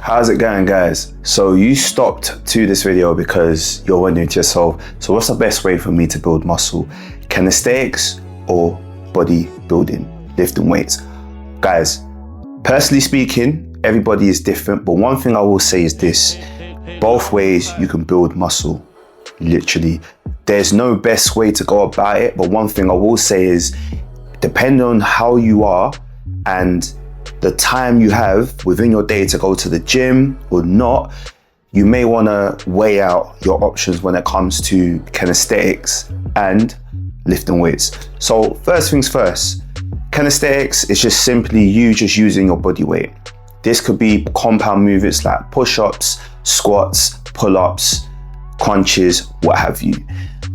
How's it going, guys? So you stopped to this video because you're wondering to yourself, so what's the best way for me to build muscle? Calisthenics or bodybuilding, lifting weights? Guys, personally speaking, everybody is different, but one thing I will say is this: both ways you can build muscle, literally. There's no best way to go about it, but one thing I will say is, depending on how you are and the time you have within your day to go to the gym or not, you may want to weigh out your options when it comes to calisthenics and lifting weights. So first things first, calisthenics is just simply you just using your body weight. This could be compound movements like push-ups, squats, pull-ups, crunches, what have you.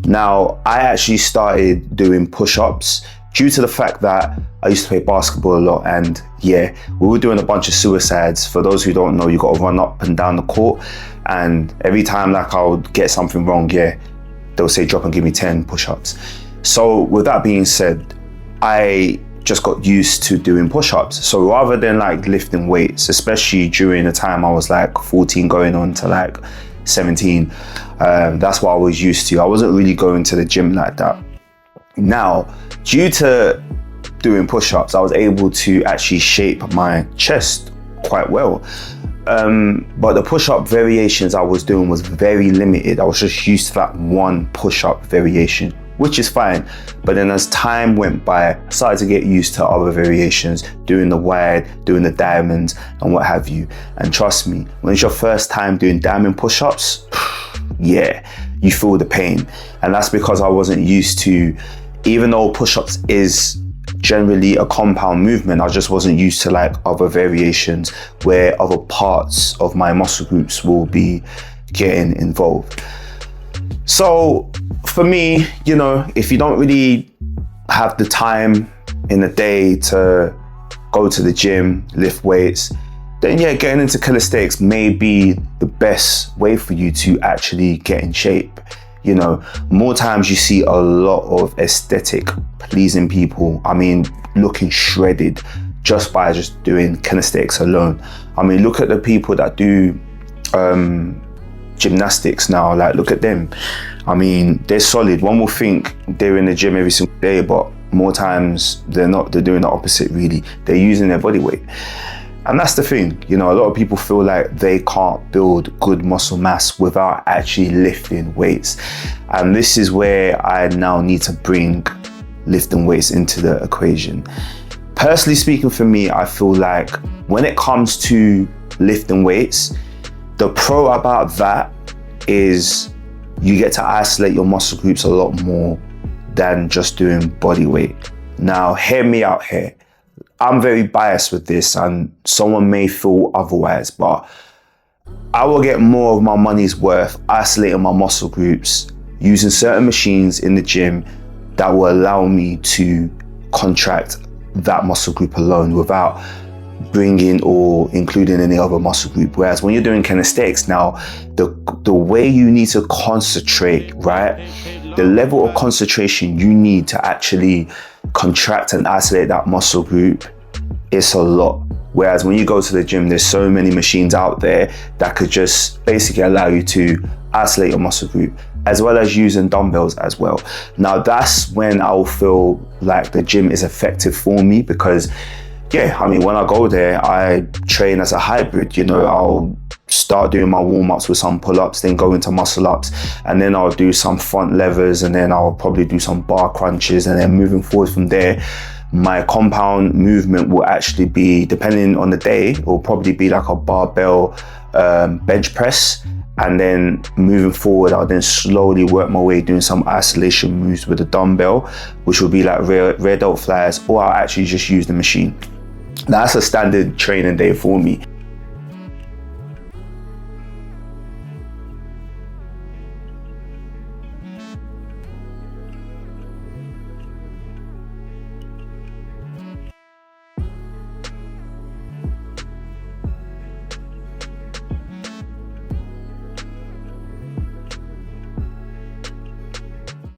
Now, I actually started doing push-ups due to the fact that I used to play basketball a lot, and yeah, we were doing a bunch of suicides. For those who don't know, you got to run up and down the court, and every time like I would get something wrong, yeah, they'll say drop and give me 10 push-ups. So with that being said, I just got used to doing push-ups. So rather than like lifting weights, especially during the time I was like 14 going on to like 17, that's what I was used to. I wasn't really going to the gym like that. Now, due to doing push-ups, I was able to actually shape my chest quite well. But the push-up variations I was doing was very limited. I was just used to that one push-up variation, which is fine. But then as time went by, I started to get used to other variations, doing the wide, doing the diamonds, and what have you. And trust me, when it's your first time doing diamond push-ups, yeah, you feel the pain. And that's because I wasn't used to, even though push-ups is generally a compound movement, I just wasn't used to like other variations where other parts of my muscle groups will be getting involved. So for me, you know, if you don't really have the time in the day to go to the gym, lift weights, then yeah, getting into calisthenics may be the best way for you to actually get in shape. You know, more times you see a lot of aesthetic pleasing people, I mean, looking shredded just by just doing calisthenics alone. I mean, look at the people that do gymnastics now, like look at them. I mean, they're solid. One will think they're in the gym every single day, but more times they're not. They're doing the opposite really. They're using their body weight. And that's the thing, you know, a lot of people feel like they can't build good muscle mass without actually lifting weights. And this is where I now need to bring lifting weights into the equation. Personally speaking, for me, I feel like when it comes to lifting weights, the pro about that is you get to isolate your muscle groups a lot more than just doing body weight. Now, hear me out here. I'm very biased with this and someone may feel otherwise, but I will get more of my money's worth isolating my muscle groups using certain machines in the gym that will allow me to contract that muscle group alone without bringing or including any other muscle group. Whereas when you're doing calisthenics now, the way you need to concentrate, right? The level of concentration you need to actually contract and isolate that muscle group is a lot. Whereas when you go to the gym, there's so many machines out there that could just basically allow you to isolate your muscle group, as well as using dumbbells as well. Now that's when I'll feel like the gym is effective for me, because yeah, I mean, when I go there, I train as a hybrid. You know, I'll start doing my warm-ups with some pull-ups, then go into muscle-ups, and then I'll do some front levers, and then I'll probably do some bar crunches, and then moving forward from there, my compound movement will actually be, depending on the day, it will probably be like a barbell bench press, and then moving forward, I'll then slowly work my way doing some isolation moves with a dumbbell, which will be like rear delt flies, or I'll actually just use the machine. That's a standard training day for me.